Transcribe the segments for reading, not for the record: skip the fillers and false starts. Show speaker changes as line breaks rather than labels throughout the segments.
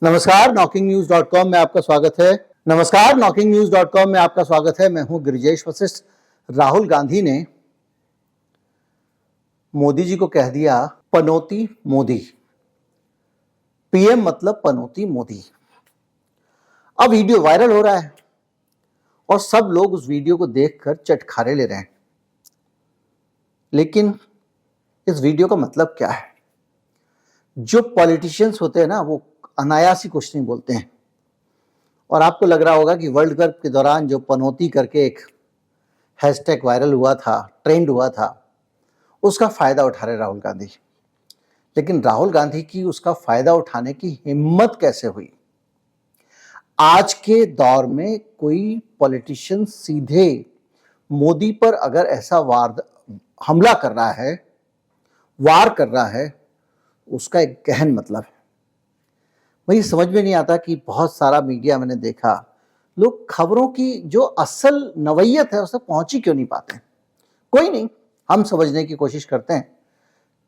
नमस्कार, knocking-news.com में आपका स्वागत है। नमस्कार, knocking-news.com में आपका स्वागत है। मैं हूं गिरिजेश वशिष्ठ। राहुल गांधी ने मोदी जी को कह दिया पनौती मोदी। पीएम मतलब पनौती मोदी। अब वीडियो वायरल हो रहा है और सब लोग उस वीडियो को देखकर चटखारे ले रहे हैं। लेकिन इस वीडियो का मतलब क्या है? जो पॉलिटिशियंस होते हैं ना, वो अनायास ही कुछ नहीं बोलते हैं। और आपको लग रहा होगा कि वर्ल्ड कप के दौरान जो पनौती करके एक हैशटैग वायरल हुआ था, ट्रेंड हुआ था, उसका फायदा उठा रहे राहुल गांधी। लेकिन राहुल गांधी की उसका फायदा उठाने की हिम्मत कैसे हुई? आज के दौर में कोई पॉलिटिशियन सीधे मोदी पर अगर ऐसा हमला कर रहा है, वार कर रहा है, उसका एक गहन मतलब है। मुझे समझ में नहीं आता कि बहुत सारा मीडिया मैंने देखा, लोग खबरों की जो असल नवैयत है उस तक पहुंच ही क्यों नहीं पाते। कोई नहीं, हम समझने की कोशिश करते हैं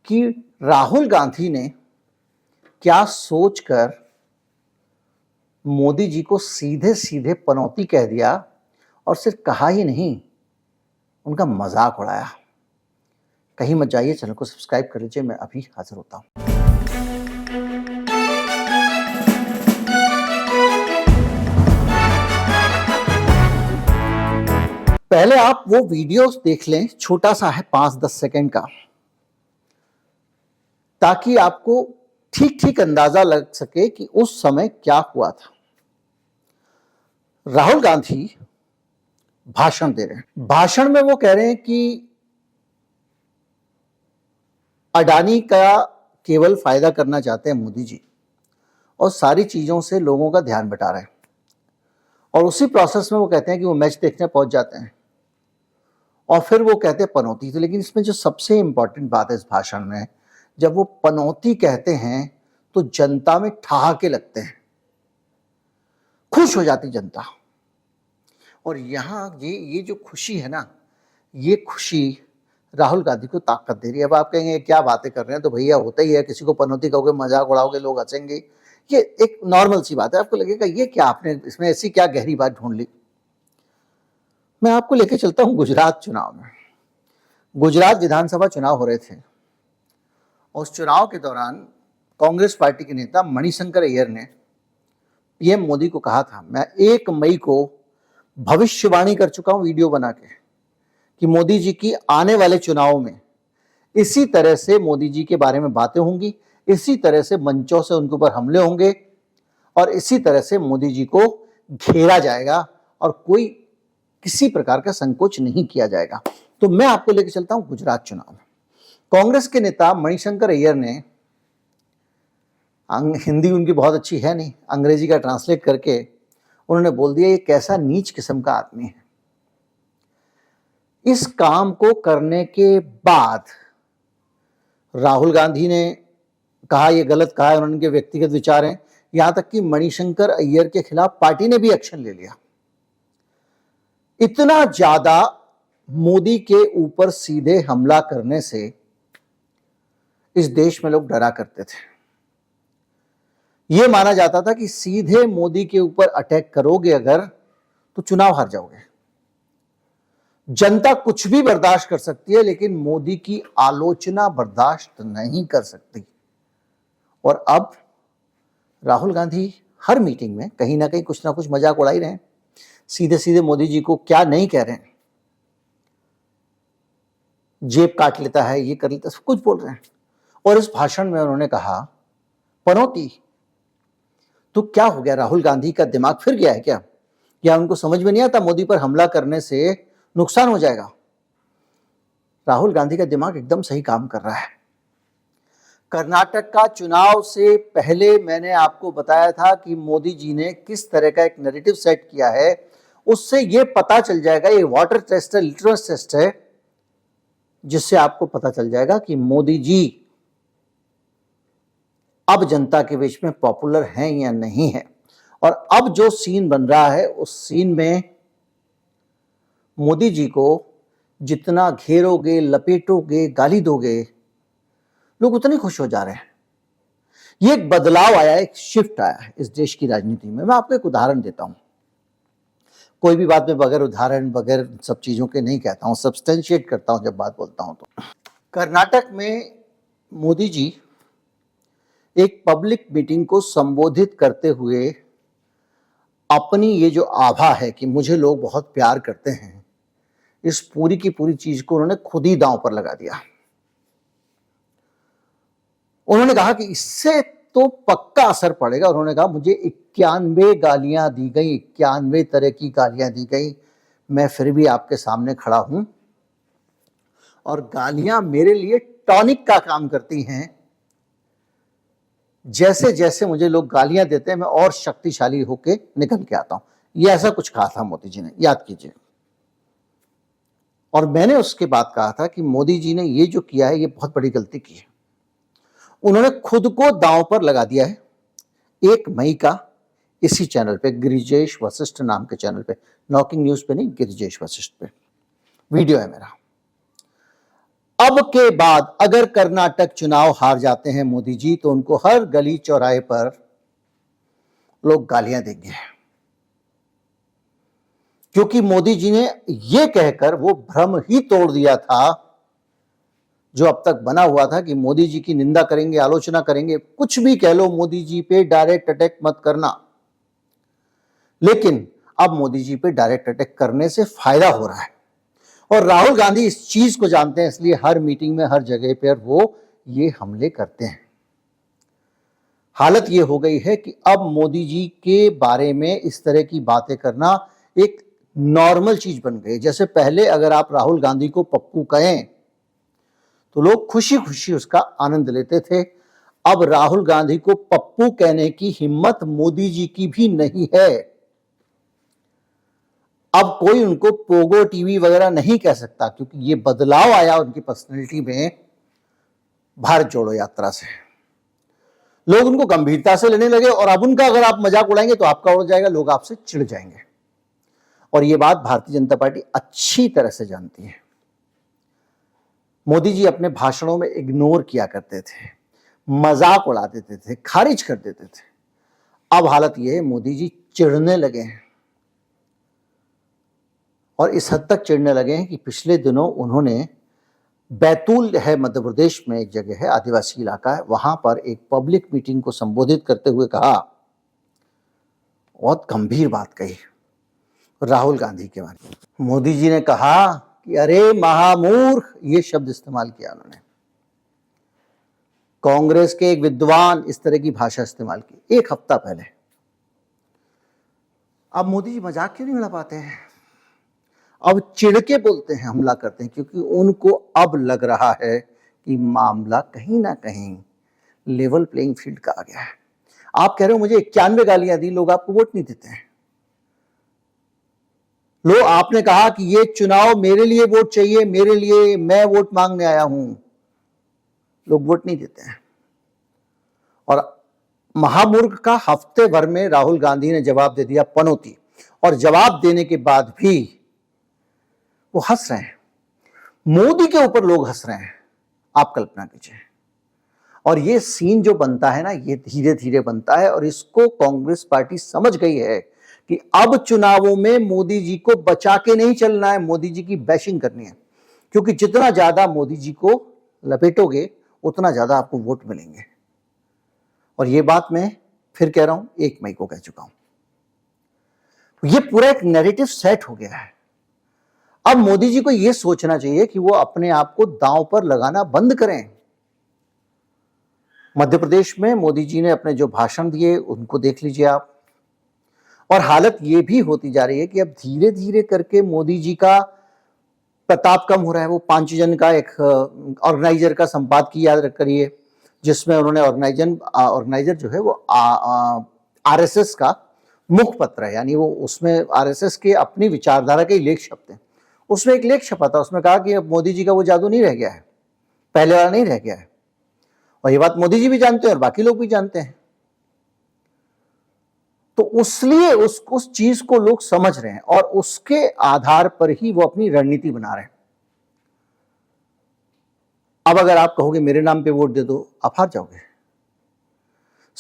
कि राहुल गांधी ने क्या सोचकर मोदी जी को सीधे सीधे पनौती कह दिया, और सिर्फ कहा ही नहीं, उनका मजाक उड़ाया। कहीं मत जाइए, चैनल को सब्सक्राइब कर लीजिए, मैं अभी हाजिर होता हूं। पहले आप वो वीडियोस देख लें, छोटा सा है 5-10 सेकंड का, ताकि आपको ठीक ठीक अंदाजा लग सके कि उस समय क्या हुआ था। राहुल गांधी भाषण दे रहे हैं। भाषण में वो कह रहे हैं कि अडानी का केवल फायदा करना चाहते हैं मोदी जी, और सारी चीजों से लोगों का ध्यान बटा रहे हैं। और उसी प्रोसेस में वो कहते हैं कि वो मैच देखने पहुंच जाते हैं, और फिर वो कहते हैं पनौती। तो लेकिन इसमें जो सबसे इंपॉर्टेंट बात है इस भाषण में, जब वो पनौती कहते हैं तो जनता में ठहाके लगते हैं, खुश हो जाती जनता। और यहां ये जो खुशी है ना, ये खुशी राहुल गांधी को ताकत दे रही है। अब आप कहेंगे क्या बातें कर रहे हैं, तो भैया होता ही है, किसी को पनौती कहोगे, मजाक उड़ाओगे, लोग हंसेंगे, ये एक नॉर्मल सी बात है। आपको लगेगा ये क्या, आपने इसमें ऐसी क्या गहरी बात ढूंढ ली। मैं आपको लेके चलता हूं गुजरात चुनाव में। गुजरात विधानसभा चुनाव हो रहे थे। उस चुनाव के दौरान कांग्रेस पार्टी के नेता मणिशंकर अय्यर ने पीएम मोदी को कहा था, मैं 1 मई को भविष्यवाणी कर चुका हूं वीडियो बना के, कि मोदी जी की आने वाले चुनाव में इसी तरह से मोदी जी के बारे में बातें होंगी, इसी तरह से मंचों से उनके ऊपर हमले होंगे, और इसी तरह से मोदी जी को घेरा जाएगा, और कोई किसी प्रकार का संकोच नहीं किया जाएगा। तो मैं आपको लेकर चलता हूं गुजरात चुनाव में। कांग्रेस के नेता मणिशंकर अय्यर ने, हिंदी उनकी बहुत अच्छी है नहीं, अंग्रेजी का ट्रांसलेट करके उन्होंने बोल दिया, ये कैसा नीच किस्म का आदमी है। इस काम को करने के बाद राहुल गांधी ने कहा ये गलत कहा है, उनके व्यक्तिगत विचार हैं। यहां तक कि मणिशंकर अय्यर के खिलाफ पार्टी ने भी एक्शन ले लिया। इतना ज्यादा मोदी के ऊपर सीधे हमला करने से इस देश में लोग डरा करते थे। यह माना जाता था कि सीधे मोदी के ऊपर अटैक करोगे अगर, तो चुनाव हार जाओगे। जनता कुछ भी बर्दाश्त कर सकती है, लेकिन मोदी की आलोचना बर्दाश्त नहीं कर सकती। और अब राहुल गांधी हर मीटिंग में कहीं ना कहीं कुछ ना कुछ मजाक उड़ा ही रहे हैं। सीधे सीधे मोदी जी को क्या नहीं कह रहे हैं, जेब काट लेता है, ये कर लेता है, सब कुछ बोल रहे हैं। और इस भाषण में उन्होंने कहा पनौती। तो क्या हो गया, राहुल गांधी का दिमाग फिर गया है क्या? या उनको समझ में नहीं आता मोदी पर हमला करने से नुकसान हो जाएगा? राहुल गांधी का दिमाग एकदम सही काम कर रहा है। कर्नाटक का चुनाव से पहले मैंने आपको बताया था कि मोदी जी ने किस तरह का एक नैरेटिव सेट किया है। उससे यह पता चल जाएगा, ये वाटर टेस्ट है, लिटरस टेस्ट है, जिससे आपको पता चल जाएगा कि मोदी जी अब जनता के बीच में पॉपुलर हैं या नहीं है। और अब जो सीन बन रहा है, उस सीन में मोदी जी को जितना घेरोगे, लपेटोगे, गाली दोगे, लोग उतने खुश हो जा रहे हैं। ये एक बदलाव आया, एक शिफ्ट आया है इस देश की राजनीति में। मैं आपको एक उदाहरण देता हूं, कोई भी बात में बगैर उदाहरण बगैर सब चीजों के नहीं कहता हूं, सब्सटेंशिएट करता हूं जब बात बोलता हूं। तो कर्नाटक में मोदी जी एक पब्लिक मीटिंग को संबोधित करते हुए अपनी ये जो आभा है कि मुझे लोग बहुत प्यार करते हैं, इस पूरी की पूरी चीज को उन्होंने खुद ही दांव पर लगा दिया। उन्होंने कहा कि इससे तो पक्का असर पड़ेगा। उन्होंने कहा मुझे 91 गालियां दी गई, 91 तरह की गालियां दी गई, मैं फिर भी आपके सामने खड़ा हूं और गालियां मेरे लिए टॉनिक का काम करती हैं। जैसे जैसे मुझे लोग गालियां देते हैं मैं और शक्तिशाली होके निकल के आता हूं। ये ऐसा कुछ कहा था मोदी जी ने, याद कीजिए। और मैंने उसके बाद कहा था कि मोदी जी ने ये जो किया है ये बहुत बड़ी गलती की है। उन्होंने खुद को दांव पर लगा दिया है। 1 मई का इसी चैनल पे, गिरिजेश वशिष्ठ नाम के चैनल पे, नॉकिंग न्यूज पे नहीं, गिरिजेश वशिष्ठ पे वीडियो है मेरा। अब के बाद अगर कर्नाटक चुनाव हार जाते हैं मोदी जी, तो उनको हर गली चौराहे पर लोग गालियां देंगे, क्योंकि मोदी जी ने यह कहकर वो भ्रम ही तोड़ दिया था जो अब तक बना हुआ था कि मोदी जी की निंदा करेंगे, आलोचना करेंगे, कुछ भी कह लो, मोदी जी पे डायरेक्ट अटैक मत करना। लेकिन अब मोदी जी पे डायरेक्ट अटैक करने से फायदा हो रहा है और राहुल गांधी इस चीज को जानते हैं, इसलिए हर मीटिंग में, हर जगह पर वो ये हमले करते हैं। हालत ये हो गई है कि अब मोदी जी के बारे में इस तरह की बातें करना एक नॉर्मल चीज बन गई। जैसे पहले अगर आप राहुल गांधी को पप्पू कहें तो लोग खुशी खुशी उसका आनंद लेते थे। अब राहुल गांधी को पप्पू कहने की हिम्मत मोदी जी की भी नहीं है। अब कोई उनको पोगो टीवी वगैरह नहीं कह सकता, क्योंकि ये बदलाव आया उनकी पर्सनैलिटी में भारत जोड़ो यात्रा से। लोग उनको गंभीरता से लेने लगे और अब उनका अगर आप मजाक उड़ाएंगे तो आपका उड़ जाएगा, लोग आपसे चिढ़ जाएंगे। और ये बात भारतीय जनता पार्टी अच्छी तरह से जानती है। मोदी जी अपने भाषणों में इग्नोर किया करते थे, मजाक उड़ा देते थे, खारिज कर देते थे। अब हालत यह है, मोदी जी चिढ़ने लगे हैं और इस हद तक चिढ़ने लगे हैं कि पिछले दिनों उन्होंने बैतूल है, मध्य प्रदेश में एक जगह है, आदिवासी इलाका है, वहां पर एक पब्लिक मीटिंग को संबोधित करते हुए कहा, बहुत गंभीर बात कही राहुल गांधी के बारे में। मोदी जी ने कहा कि अरे महामूर्ख, ये शब्द इस्तेमाल किया उन्होंने। कांग्रेस के एक विद्वान इस तरह की भाषा इस्तेमाल की 1 हफ्ता पहले। अब मोदी जी मजाक क्यों नहीं उड़ा पाते हैं? अब चिढ़ के बोलते हैं, हमला करते हैं, क्योंकि उनको अब लग रहा है कि मामला कहीं ना कहीं लेवल प्लेइंग फील्ड का आ गया है। आप कह रहे हो मुझे 91 गालियां दी, लोग आपको वोट नहीं देते हैं। लो, आपने कहा कि ये चुनाव मेरे लिए वोट चाहिए, मेरे लिए, मैं वोट मांगने आया हूं, लोग वोट नहीं देते हैं। और महामूर्ख का हफ्ते भर में राहुल गांधी ने जवाब दे दिया, पनौती। और जवाब देने के बाद भी वो हंस रहे हैं, मोदी के ऊपर लोग हंस रहे हैं, आप कल्पना कीजिए। और ये सीन जो बनता है ना, ये धीरे धीरे बनता है और इसको कांग्रेस पार्टी समझ गई है कि अब चुनावों में मोदी जी को बचा के नहीं चलना है, मोदी जी की बैशिंग करनी है। क्योंकि जितना ज्यादा मोदी जी को लपेटोगे उतना ज्यादा आपको वोट मिलेंगे। और ये बात मैं फिर कह रहा हूं, 1 मई को कह चुका हूं। ये पूरा एक नैरेटिव सेट हो गया है। अब मोदी जी को यह सोचना चाहिए कि वो अपने आप को दांव पर लगाना बंद करें। मध्य प्रदेश में मोदी जी ने अपने जो भाषण दिए उनको देख लीजिए आप। और हालत यह भी होती जा रही है कि अब धीरे धीरे करके मोदी जी का प्रताप कम हो रहा है। वो 5 जन का एक ऑर्गेनाइजर का संपादकीय याद करिए, जिसमें उन्होंने ऑर्गेनाइजर जो है वो आरएसएस का मुखपत्र है, यानी वो उसमें आरएसएस के अपनी विचारधारा के लेख छपते हैं। उसमें एक लेख छपा था, उसमें कहा कि अब मोदी जी का वो जादू नहीं रह गया है, पहले वाला नहीं रह गया है। और ये बात मोदी जी भी जानते हैं और बाकी लोग भी जानते हैं। तो इसलिए उस चीज को लोग समझ रहे हैं और उसके आधार पर ही वो अपनी रणनीति बना रहे हैं। अब अगर आप कहोगे मेरे नाम पे वोट दे दो, आप हार जाओगे।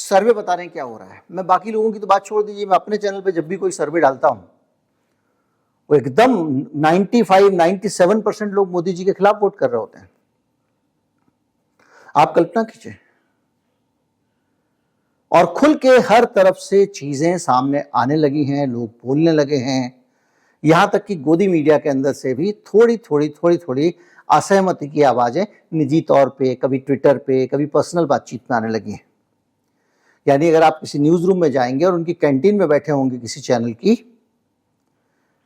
सर्वे बता रहे हैं क्या हो रहा है। मैं बाकी लोगों की तो बात छोड़ दीजिए, मैं अपने चैनल पे जब भी कोई सर्वे डालता हूं वो एकदम 95-97% लोग मोदी जी के खिलाफ वोट कर रहे होते हैं। आप कल्पना कीजिए। और खुल के हर तरफ से चीजें सामने आने लगी हैं, लोग बोलने लगे हैं, यहां तक कि गोदी मीडिया के अंदर से भी थोड़ी थोड़ी असहमति की आवाजें निजी तौर पे, कभी ट्विटर पे, कभी पर्सनल बातचीत में आने लगी हैं। यानी अगर आप किसी न्यूज रूम में जाएंगे और उनकी कैंटीन में बैठे होंगे किसी चैनल की,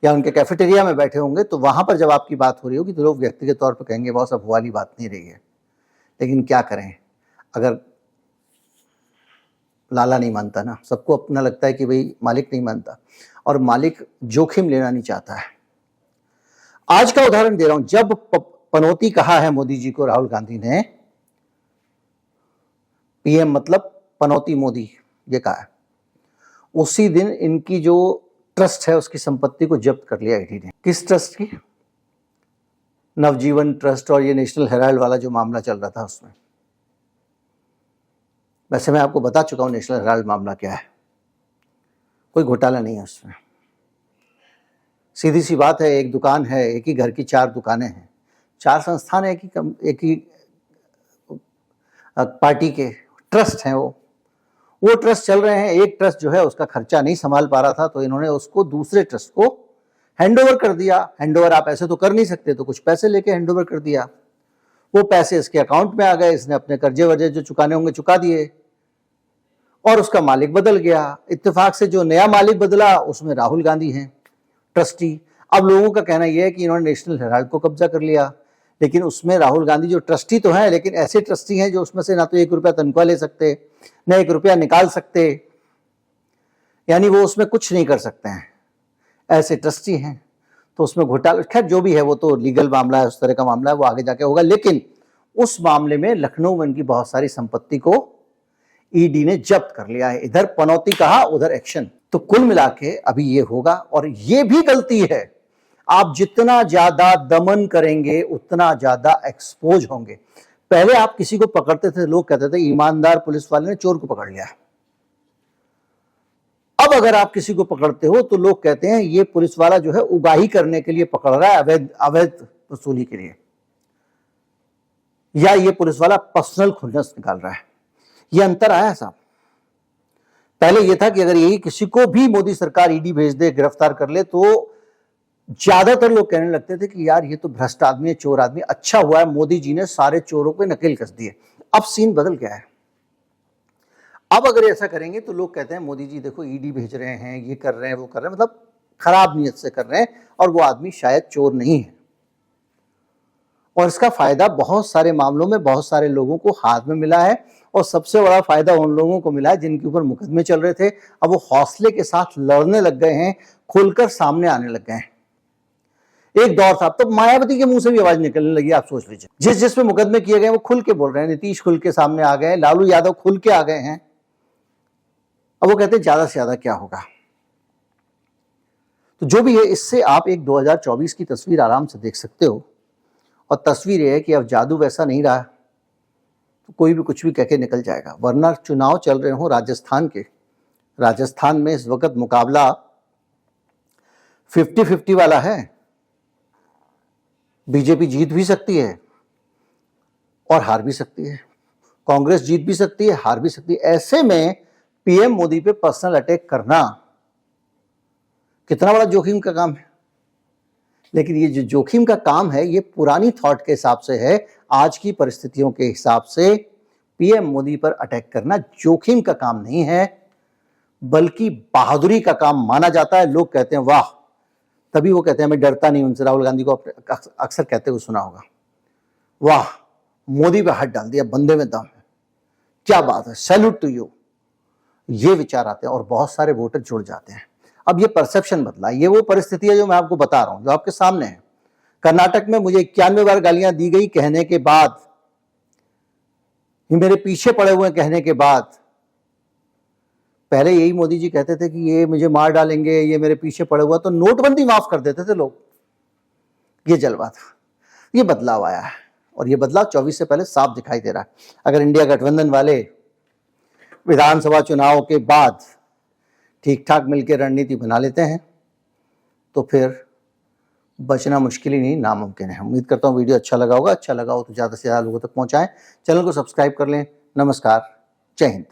या उनके कैफेटेरिया में बैठे होंगे, तो वहां पर जब आपकी बात हो रही होगी तो लोग व्यक्तिगत तौर पर कहेंगे बहुत अब वाली बात नहीं रही है। लेकिन क्या करें, अगर लाला नहीं मानता ना, सबको अपना लगता है कि भाई मालिक नहीं मानता, और मालिक जोखिम लेना नहीं चाहता है। आज का उदाहरण दे रहा हूं, जब पनौती कहा है मोदी जी को राहुल गांधी ने, पीएम मतलब पनौती मोदी ये कहा है, उसी दिन इनकी जो ट्रस्ट है उसकी संपत्ति को जब्त कर लिया ईडी ने। किस ट्रस्ट की? नवजीवन ट्रस्ट और ये नेशनल हेराल्ड वाला जो मामला चल रहा था उसमें। वैसे मैं आपको बता चुका हूं नेशनल हेराल्ड मामला क्या है, कोई घोटाला नहीं है उसमें। सीधी सी बात है, एक दुकान है, एक ही घर की 4 दुकानें हैं, 4 संस्थान है, एक ही पार्टी के ट्रस्ट हैं। वो ट्रस्ट चल रहे हैं। एक ट्रस्ट जो है उसका खर्चा नहीं संभाल पा रहा था, तो इन्होंने उसको दूसरे ट्रस्ट को हैंडओवर कर दिया। हैंडओवर आप ऐसे तो कर नहीं सकते, तो कुछ पैसे लेके हैंडओवर कर दिया। वो पैसे इसके अकाउंट में आ गए, इसने अपने कर्जे वर्जे जो चुकाने होंगे चुका दिए, और उसका मालिक बदल गया। इत्तेफाक से जो नया मालिक बदला उसमें राहुल गांधी हैं ट्रस्टी। अब लोगों का कहना यह है कि इन्होंने नेशनल हेराल्ड को कब्जा कर लिया, लेकिन उसमें राहुल गांधी जो ट्रस्टी तो हैं, लेकिन ऐसे ट्रस्टी हैं जो उसमें से ना तो 1 रुपया तनख्वाह ले सकते, न 1 रुपया निकाल सकते, यानी वो उसमें कुछ नहीं कर सकते हैं, ऐसे ट्रस्टी हैं। तो उसमें घोटाला, खैर जो भी है वो तो लीगल मामला है, उस तरह का मामला है, वो आगे जाके होगा। लेकिन उस मामले में लखनऊ में इनकी बहुत सारी संपत्ति को ईडी ने जब्त कर लिया है। इधर पनौती कहा, उधर एक्शन। तो कुल मिला के अभी ये होगा, और ये भी गलती है। आप जितना ज्यादा दमन करेंगे उतना ज्यादा एक्सपोज होंगे। पहले आप किसी को पकड़ते थे, लोग कहते थे ईमानदार पुलिस वाले ने चोर को पकड़ लिया। अब अगर आप किसी को पकड़ते हो तो लोग कहते हैं ये पुलिस वाला जो है उगाही करने के लिए पकड़ रहा है, अवैध वसूली के लिए, या ये पुलिस वाला पर्सनल खुन्नस निकाल रहा है। ये अंतर आया साहब। पहले ये था कि अगर यही किसी को भी मोदी सरकार ईडी भेज दे, गिरफ्तार कर ले, तो ज्यादातर लोग कहने लगते थे कि यार ये तो भ्रष्ट आदमी है, चोर आदमी, अच्छा हुआ है मोदी जी ने सारे चोरों पे नकेल कस दिए। अब सीन बदल गया है। अब अगर ऐसा करेंगे तो लोग कहते हैं मोदी जी देखो ईडी भेज रहे हैं, ये कर रहे हैं, वो कर रहे हैं, मतलब खराब नीयत से कर रहे हैं, और वो आदमी शायद चोर नहीं है। और इसका फायदा बहुत सारे मामलों में बहुत सारे लोगों को हाथ में मिला है, और सबसे बड़ा फायदा उन लोगों को मिला है जिनके ऊपर मुकदमे चल रहे थे। अब वो हौसले के साथ लड़ने लग गए हैं, खुलकर सामने आने लग गए हैं। एक दौर था, तो मायावती के मुंह से भी आवाज निकलने लगी। आप सोच लीजिए, जिस जिस पे मुकदमे किए गए वो खुल के बोल रहे हैं। नीतीश खुल के सामने आ गए, लालू यादव खुल के आ गए हैं। अब वो कहते हैं ज्यादा से ज्यादा क्या होगा। तो जो भी है, इससे आप एक 2024 की तस्वीर आराम से देख सकते हो। और तस्वीर यह है कि अब जादू वैसा नहीं रहा, तो कोई भी कुछ भी कह के निकल जाएगा। वरना चुनाव चल रहे हो राजस्थान के, राजस्थान में इस वक्त मुकाबला 50-50 वाला है। बीजेपी जीत भी सकती है और हार भी सकती है, कांग्रेस जीत भी सकती है, हार भी सकती है। ऐसे में पीएम मोदी पे पर्सनल अटैक करना कितना बड़ा जोखिम का काम है। लेकिन ये जो जोखिम का काम है, ये पुरानी थॉट के हिसाब से है। आज की परिस्थितियों के हिसाब से पीएम मोदी पर अटैक करना जोखिम का काम नहीं है, बल्कि बहादुरी का काम माना जाता है। लोग कहते हैं वाह, तभी वो कहते हैं मैं डरता नहीं उनसे। राहुल गांधी को अक्सर कहते हुए सुना होगा, वाह मोदी पे हाथ डाल दिया, बंदे में दम है, क्या बात है, सैल्यूट टू यू। ये विचार आते हैं और बहुत सारे वोटर जुड़ जाते हैं। अब ये परसेप्शन बदला, ये वो परिस्थिति है जो मैं आपको बता रहा हूं, जो आपके सामने है। कर्नाटक में मुझे 91 बार गालियां दी गई कहने के बाद, ये मेरे पीछे पड़े हुए कहने के बाद। पहले यही मोदी जी कहते थे कि ये मुझे मार डालेंगे, ये मेरे पीछे पड़े हुआ, तो नोटबंदी माफ कर देते थे लोग। ये जलवा था। ये बदलाव आया है, और ये बदलाव 24 से पहले साफ दिखाई दे रहा है। अगर इंडिया गठबंधन वाले विधानसभा चुनाव के बाद ठीक ठाक मिलकर रणनीति बना लेते हैं तो फिर बचना मुश्किल ही नहीं नामुमकिन है। उम्मीद करता हूँ वीडियो अच्छा लगा होगा। अच्छा लगा हो तो ज़्यादा से ज़्यादा लोगों तक पहुँचाएं। चैनल को सब्सक्राइब कर लें। नमस्कार, जय हिंद।